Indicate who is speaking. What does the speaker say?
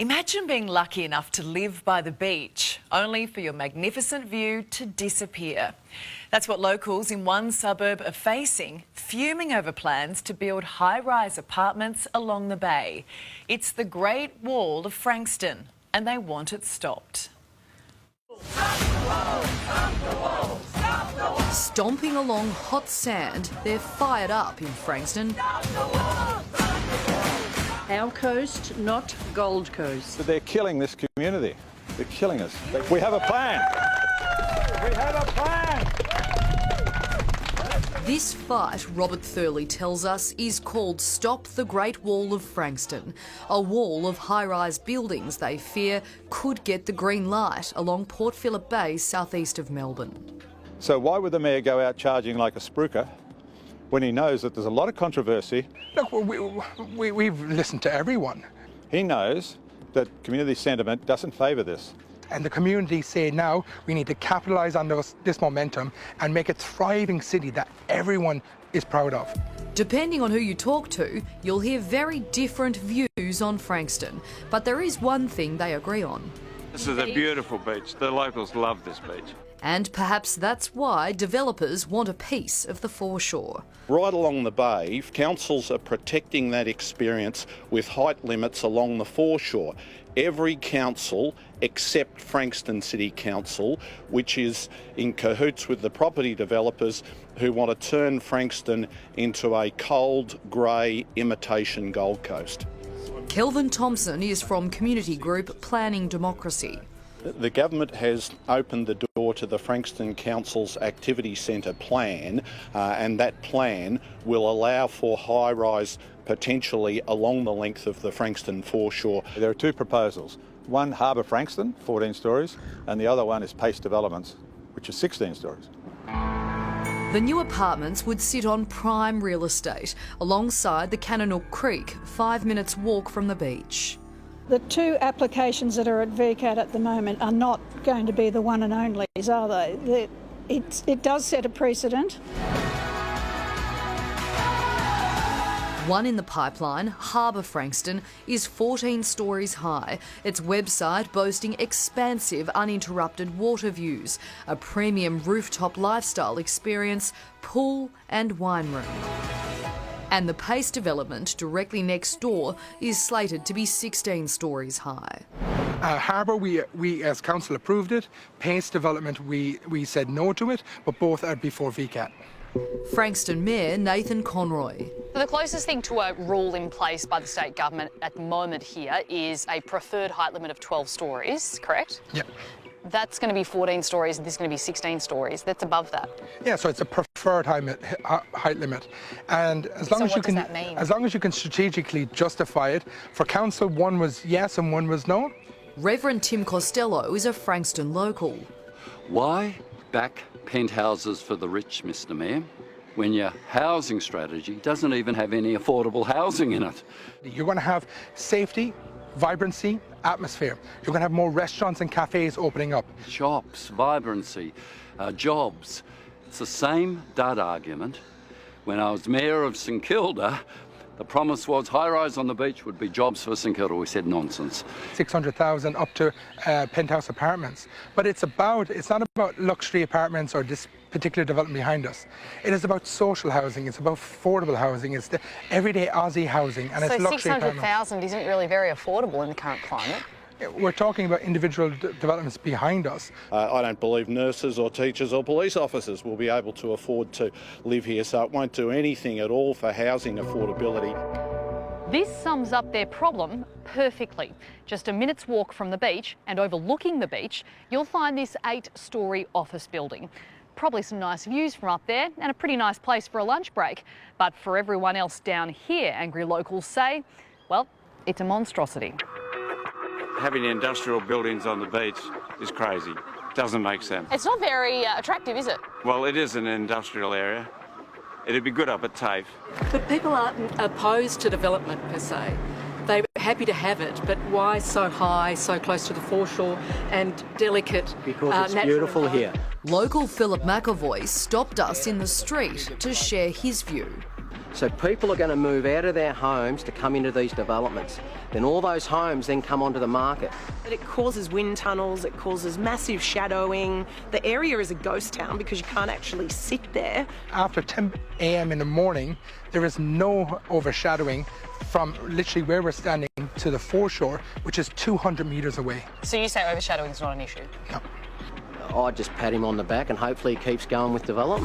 Speaker 1: Imagine being lucky enough to live by the beach, only for your magnificent view to disappear. That's what locals in one suburb are facing, fuming over plans to build high-rise apartments along the bay. It's the Great Wall of Frankston, and they want it stopped.
Speaker 2: Stop the wall! Stop the wall! Stop the wall!
Speaker 3: Stomping along hot sand, they're fired up in Frankston.
Speaker 2: Stop the wall! Stop the wall!
Speaker 4: Our coast, not Gold Coast.
Speaker 5: They're killing this community. They're killing us. We have a plan. We have a plan.
Speaker 3: This fight, Robert Thurley tells us, is called Stop the Great Wall of Frankston, a wall of high-rise buildings they fear could get the green light along Port Phillip Bay, southeast of Melbourne.
Speaker 5: So why would the Mayor go out charging like a spruiker when he knows that there's a lot of controversy?
Speaker 6: Look, we've listened to everyone.
Speaker 5: He knows that community sentiment doesn't favour this.
Speaker 6: And the community say now we need to capitalise on this momentum and make a thriving city that everyone is proud of.
Speaker 3: Depending on who you talk to, you'll hear very different views on Frankston. But there is one thing they agree on.
Speaker 7: This is a beautiful beach. The locals love this beach.
Speaker 3: And perhaps that's why developers want a piece of the foreshore.
Speaker 8: Right along the bay, councils are protecting that experience with height limits along the foreshore. Every council except Frankston City Council, which is in cahoots with the property developers who want to turn Frankston into a cold, grey imitation Gold Coast.
Speaker 3: Kelvin Thomson is from community group Planning Democracy.
Speaker 8: The government has opened the door to the Frankston Council's Activity Centre plan, and that plan will allow for high-rise potentially along the length of the Frankston foreshore.
Speaker 5: There are two proposals. One, Harbour Frankston, 14 stories, and the other one is Pace Developments, which is 16 stories.
Speaker 3: The new apartments would sit on prime real estate alongside the Cannonook Creek, 5 minutes walk from the beach.
Speaker 9: The two applications that are at VCAT at the moment are not going to be the one and onlys, are they? It does set a precedent.
Speaker 3: One in the pipeline, Harbour Frankston, is 14 stories high. Its website boasting expansive, uninterrupted water views, a premium rooftop lifestyle experience, pool and wine room. And the Pace development directly next door is slated to be 16 stories high.
Speaker 6: Harbour, we as council approved it. Pace development, we said no to it, but both are before VCAT.
Speaker 3: Frankston Mayor Nathan Conroy.
Speaker 10: The closest thing to a rule in place by the state government at the moment here is a preferred height limit of 12 stories, correct?
Speaker 6: Yep.
Speaker 10: That's going to be 14 stories and this is going to be 16 stories. That's above that.
Speaker 6: Yeah, so it's a preferred height limit. And as long as you can, as long as you can strategically justify it, for council one was yes and one was no.
Speaker 3: Reverend Tim Costello is a Frankston local.
Speaker 11: Why back penthouses for the rich, Mr. Mayor, when your housing strategy doesn't even have any affordable housing in it?
Speaker 6: You're going to have safety, vibrancy, atmosphere. You're going to have more restaurants and cafes opening up.
Speaker 11: Shops, vibrancy, jobs. It's the same dud argument. When I was mayor of St Kilda, the promise was high-rise on the beach would be jobs for St Kilda. We said nonsense.
Speaker 6: 600,000 up to penthouse apartments. But it's not about luxury apartments or this particular development behind us. It is about social housing, it's about affordable housing, it's the everyday Aussie housing, and it's luxury apartments.
Speaker 10: So 600,000 isn't really very affordable in the current climate.
Speaker 6: We're talking about individual developments behind us.
Speaker 8: I don't believe nurses or teachers or police officers will be able to afford to live here, so it won't do anything at all for housing affordability.
Speaker 10: This sums up their problem perfectly. Just a minute's walk from the beach and overlooking the beach, you'll find this 8-storey office building. Probably some nice views from up there and a pretty nice place for a lunch break. But for everyone else down here, angry locals say, well, it's a monstrosity.
Speaker 7: Having industrial buildings on the beach is crazy. Doesn't make sense.
Speaker 10: It's not very attractive, is it?
Speaker 7: Well, it is an industrial area. It'd be good up at TAFE.
Speaker 4: But people aren't opposed to development per se. They're happy to have it, but why so high, so close to the foreshore and delicate?
Speaker 12: Because it's beautiful here.
Speaker 3: Local Philip McAvoy stopped us in the street to share his view.
Speaker 12: So people are going to move out of their homes to come into these developments. Then all those homes then come onto the market.
Speaker 13: It causes wind tunnels, it causes massive shadowing. The area is a ghost town because you can't actually sit there.
Speaker 6: After 10 a.m. in the morning, there is no overshadowing from literally where we're standing to the foreshore, which is 200 metres away.
Speaker 14: So you say overshadowing is not an issue?
Speaker 6: No.
Speaker 12: I just pat him on the back and hopefully he keeps going with development.